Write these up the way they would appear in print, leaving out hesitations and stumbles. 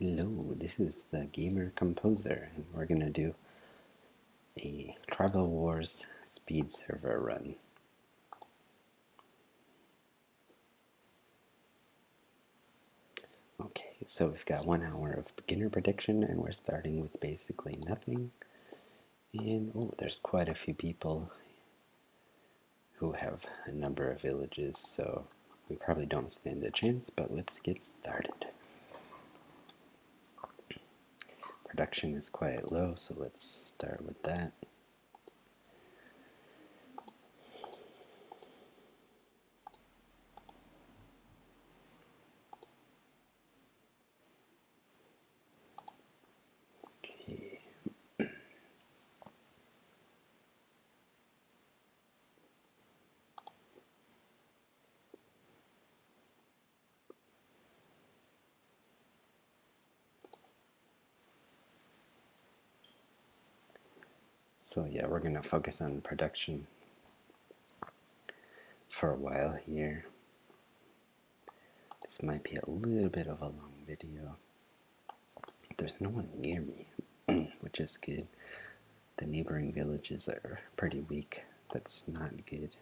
Hello, this is the Gamer Composer, and we're gonna do a Tribal Wars speed server run. Okay, so we've got 1 hour of beginner prediction, and we're starting with basically nothing. And oh, there's quite a few people who have a number of villages, so we probably don't stand a chance, but let's get started. Production is quite low, so let's start with that. Okay. So yeah, we're gonna focus on production for a while here. This might be a little bit of a long video. There's no one near me, which is good. The neighboring villages are pretty weak. That's not good.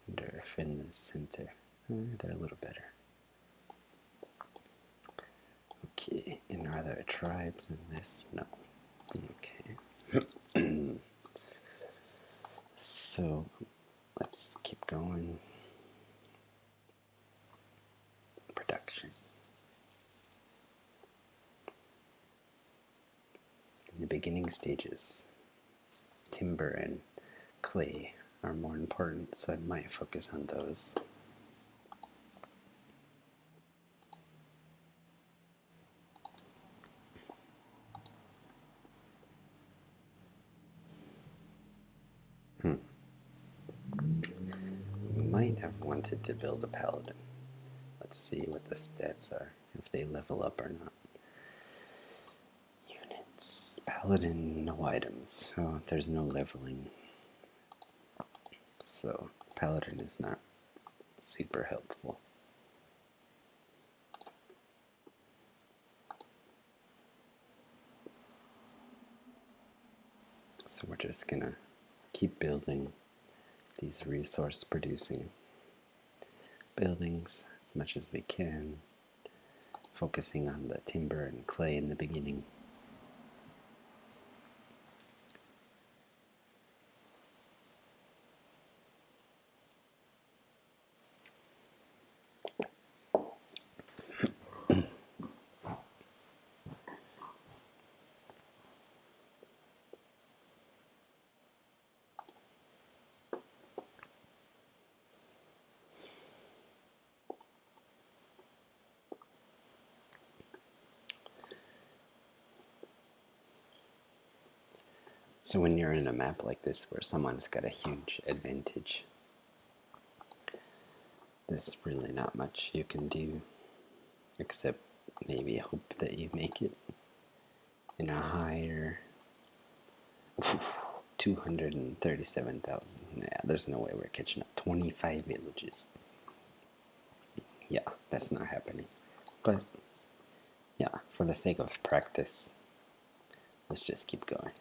They're in the center. They're a little better. Okay, and are there tribes in this? No. Okay. So, let's keep going. Production. In the beginning stages, timber and clay are more important, so I might focus on those. Might have wanted to build a paladin. Let's see what the stats are, if they level up or not. Units. Paladin, no items. Oh, there's no leveling. So, paladin is not super helpful. So we're just gonna keep building these resource producing buildings as much as we can, focusing on the timber and clay in the beginning. So when you're in a map like this where someone's got a huge advantage, there's really not much you can do except maybe hope that you make it in a higher 237,000. Yeah, there's no way we're catching up. 25 villages. Yeah, that's not happening. But yeah, for the sake of practice, let's just keep going.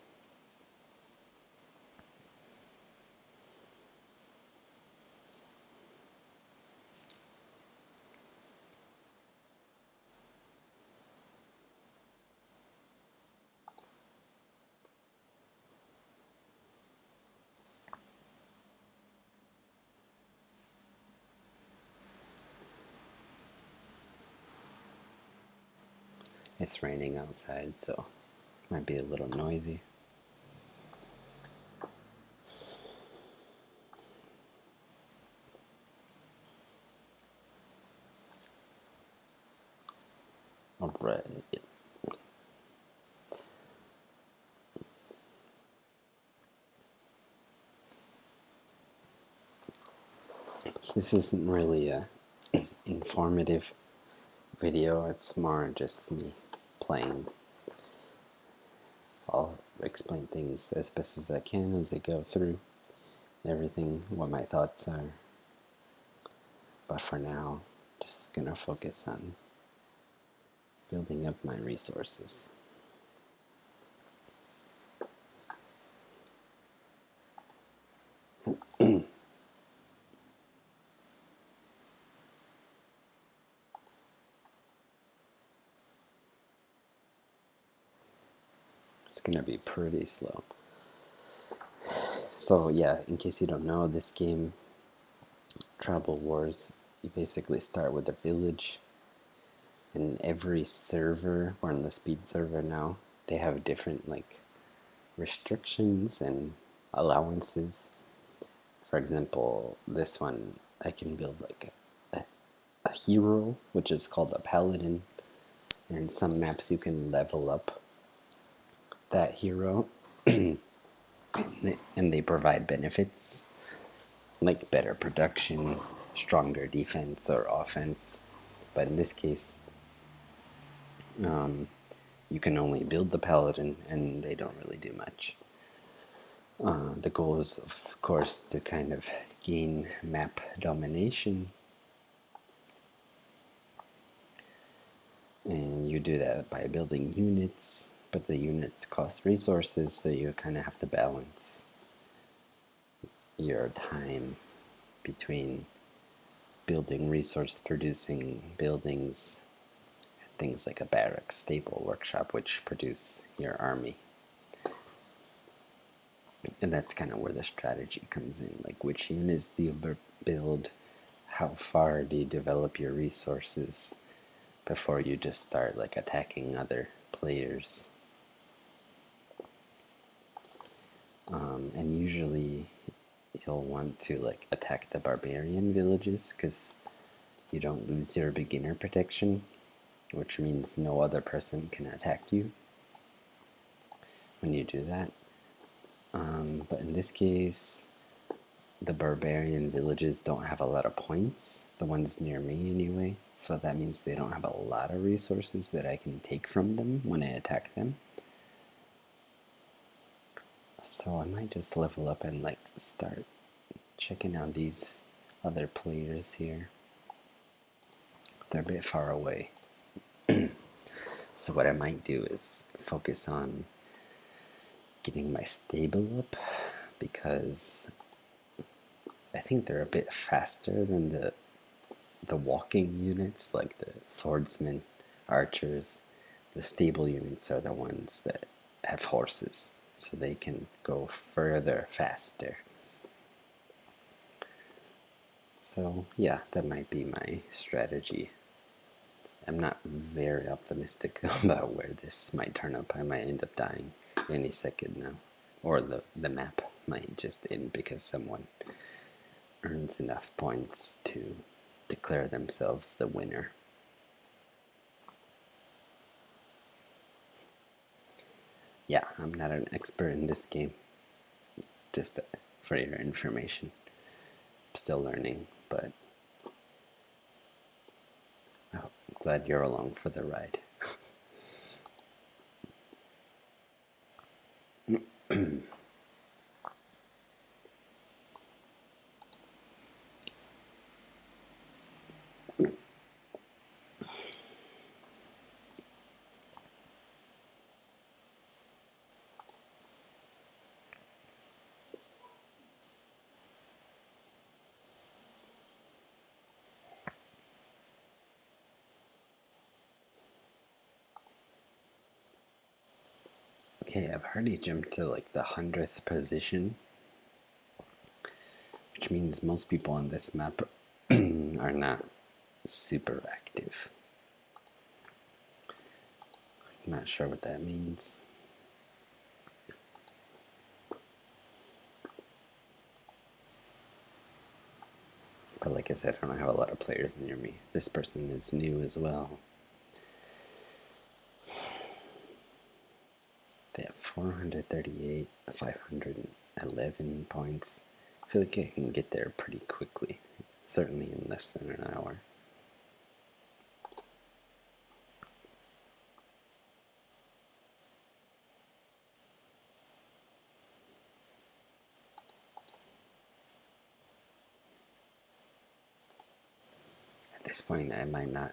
It's raining outside, so it might be a little noisy. Alright. This isn't really a informative video, it's more just me playing. I'll explain things as best as I can as I go through everything, what my thoughts are. But for now, just gonna focus on building up my resources. It's gonna be pretty slow. So yeah, in case you don't know, this game, Tribal Wars, you basically start with a village, and every server, we're on the speed server now, they have different like restrictions and allowances. For example, this one, I can build like a hero, which is called a paladin, and some maps you can level up that hero, and they provide benefits like better production, stronger defense or offense. But in this case, you can only build the paladin, and they don't really do much. The goal is, of course, to kind of gain map domination, and you do that by building units, but the units cost resources, so you kind of have to balance your time between building resource producing buildings, things like a barracks, stable, workshop, which produce your army. And that's kind of where the strategy comes in, like which units do you build, how far do you develop your resources before you just start like attacking other players. And usually you'll want to like attack the barbarian villages because you don't lose your beginner protection, which means no other person can attack you when you do that. But in this case, the barbarian villages don't have a lot of points, the ones near me anyway, so that means they don't have a lot of resources that I can take from them when I attack them. So I might just level up and like start checking out these other players here. They're a bit far away. So what I might do is focus on getting my stable up, because I think they're a bit faster than the walking units, like the swordsmen, archers. The stable units are the ones that have horses, so they can go further faster. So yeah, that might be my strategy. I'm not very optimistic about where this might turn up. I might end up dying any second now. Or the map might just end because someone earns enough points to declare themselves the winner. Yeah, I'm not an expert in this game. Just for your information. I'm still learning, but I'm glad you're along for the ride. Okay, I've already jumped to like the 100th position, which means most people on this map are not super active. I'm not sure what that means. But like I said, I don't have a lot of players near me. This person is new as well. They have 438, 511 points. I feel like I can get there pretty quickly. Certainly in less than an hour. At this point, I might not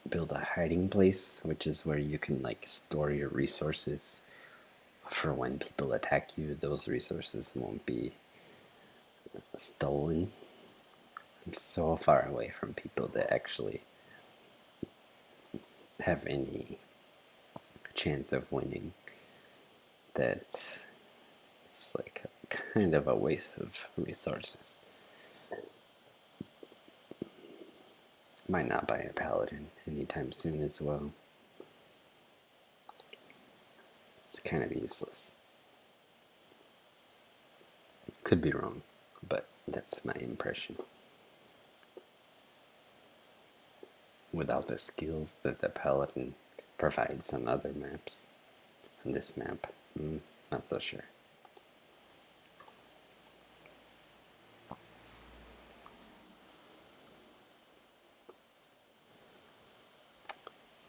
build a hiding place, which is where you can like store your resources for when people attack you. Those resources won't be stolen. I'm so far away from people that actually have any chance of winning that it's like kind of a waste of resources. Might not buy a paladin anytime soon as well. It's kind of useless. Could be wrong, but that's my impression. Without the skills that the paladin provides on other maps, on this map, not so sure.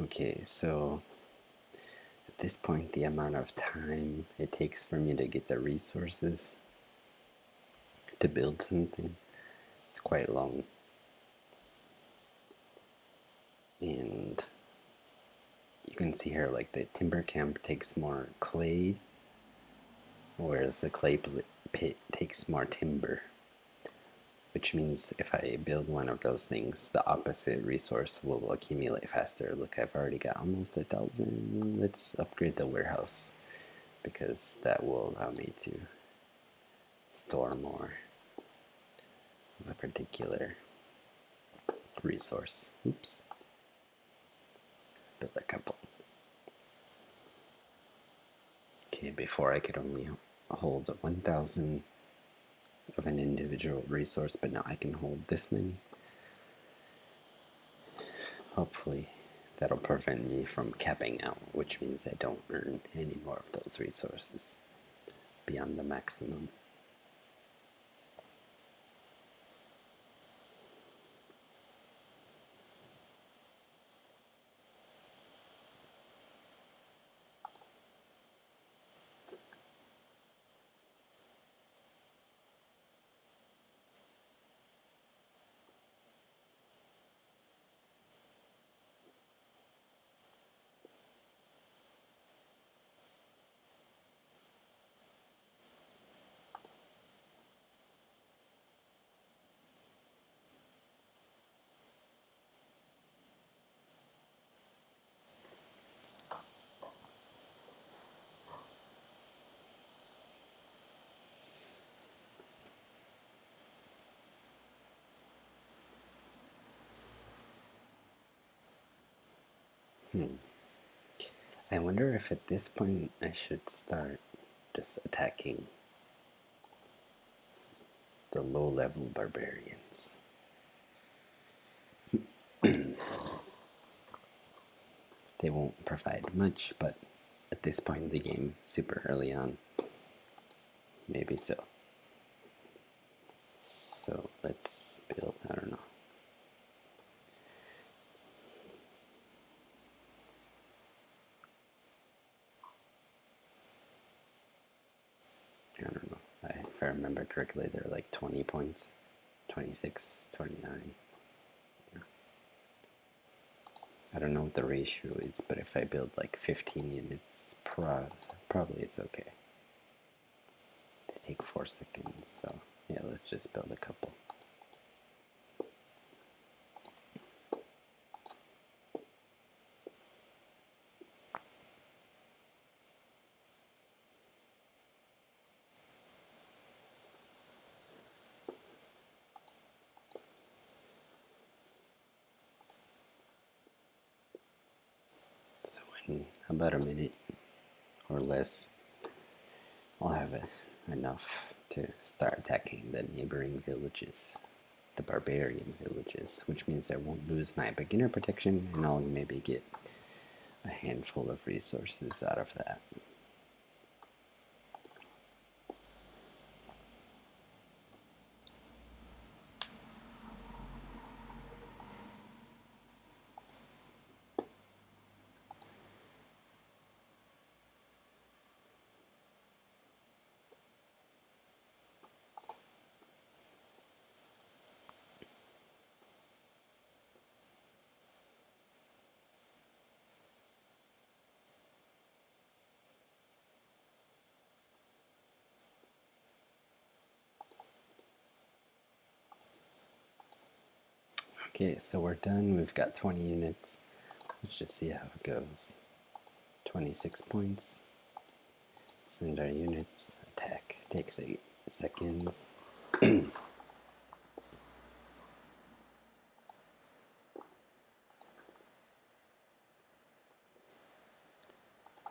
Okay, so at this point, the amount of time it takes for me to get the resources to build something is quite long. And you can see here, like, the timber camp takes more clay, whereas the clay pit takes more timber. Which means if I build one of those things, the opposite resource will accumulate faster. Look, I've already got almost 1,000. Let's upgrade the warehouse, because that will allow me to store more of a particular resource. Oops. Build a couple. Okay, before I could only hold 1,000 of an individual resource, but now I can hold this many. Hopefully that'll prevent me from capping out, which means I don't earn any more of those resources beyond the maximum. I wonder if at this point I should start just attacking the low-level barbarians. They won't provide much, but at this point in the game, super early on, maybe so. So let's build, I don't know. I don't know. If I remember correctly, they're like 20 points. 26, 29. I don't know what the ratio is, but if I build like 15 units, probably it's okay. They take 4 seconds, so yeah, let's just build a couple. So in about a minute or less, I'll have enough to start attacking the neighboring villages, the barbarian villages, which means I won't lose my beginner protection, and I'll maybe get a handful of resources out of that. Okay, so we're done. We've got 20 units. Let's just see how it goes. 26 points. Send our units. Attack. Takes 8 seconds.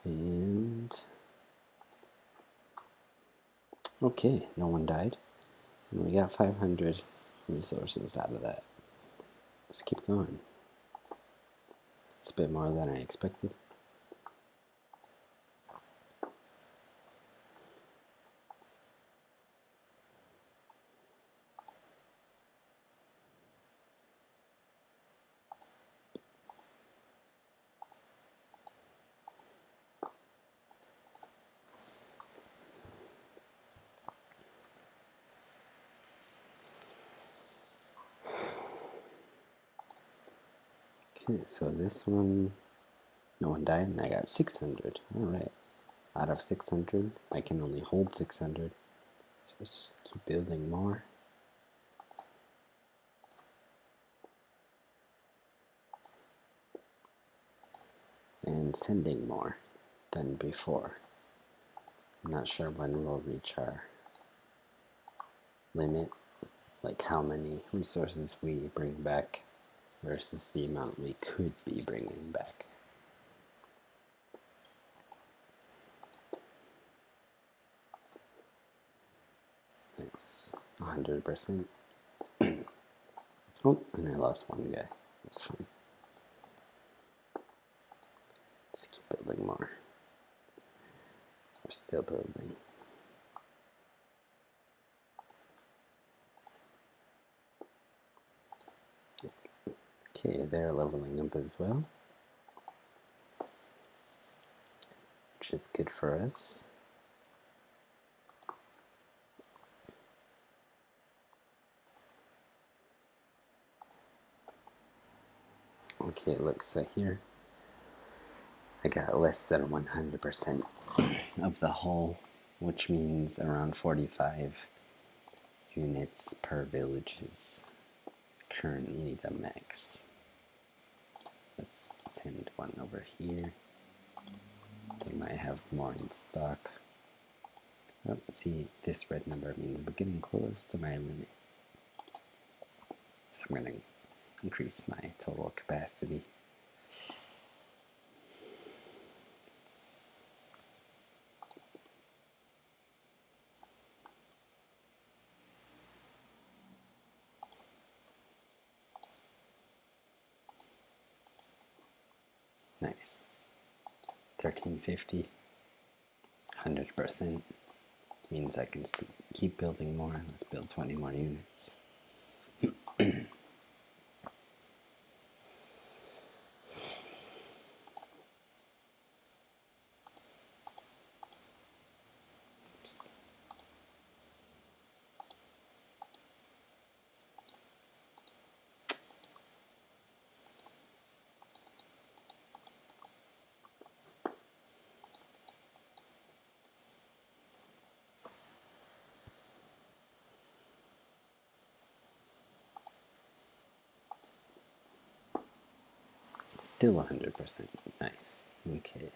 And okay, no one died. And we got 500 resources out of that. Let's keep going. It's a bit more than I expected. Okay, so this one, no one died, and I got 600. Alright. Out of 600, I can only hold 600. So let's just keep building more. And sending more than before. I'm not sure when we'll reach our limit, like how many resources we bring back versus the amount we could be bringing back. It's 100%. Oh, and I lost one guy. That's fine. Just keep building more. We're still building. Okay, they're leveling up as well, which is good for us. Okay, look, so here I got less than 100% of the hull, which means around 45 units per village is currently the max. Let's send one over here. They might have more in stock. Oh, see, this red number means we're getting close to my limit. So I'm going to increase my total capacity. Nice. 1350. 100% means I can keep building more. Let's build 20 more units. Oops. Still 100%. Nice. Okay.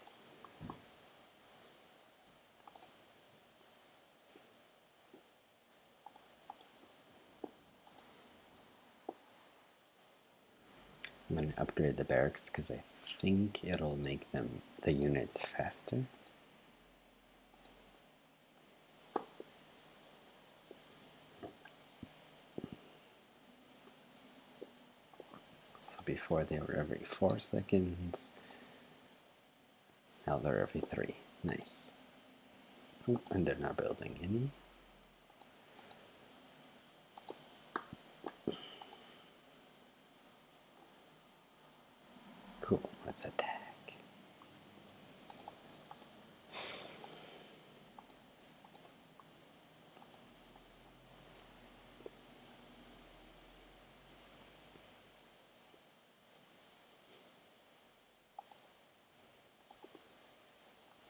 I'm going to upgrade the barracks because I think it'll make the units faster. So before they were every 4 seconds, now they're every 3. Nice. Oh, and they're not building any. Cool, let's attack.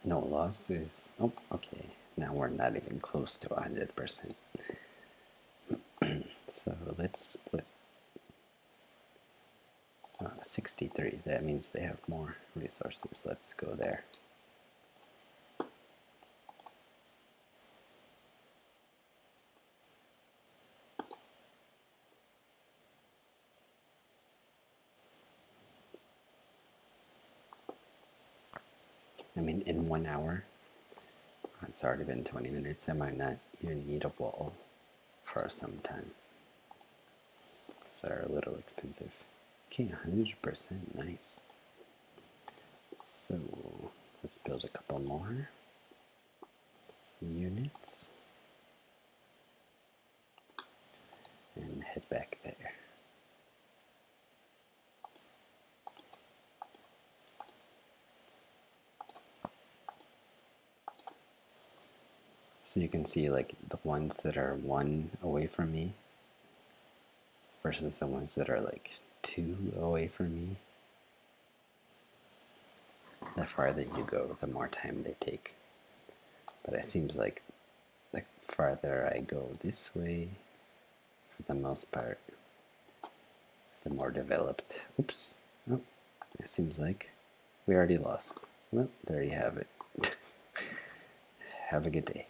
No losses. Oh, okay. Now we're not even close to 100%. So let's split 63. That means they have more resources. Let's go there. I mean, in 1 hour, it's already been 20 minutes. I might not even need a wall for some time. They're a little expensive. Okay, 100%, nice. So, let's build a couple more units and head back there. So you can see like the ones that are 1 away from me versus the ones that are like 2 away from me. The farther you go, the more time they take. But it seems like the farther I go this way, for the most part, the more developed. Oops. Oh, it seems like we already lost. Well, there you have it. Have a good day.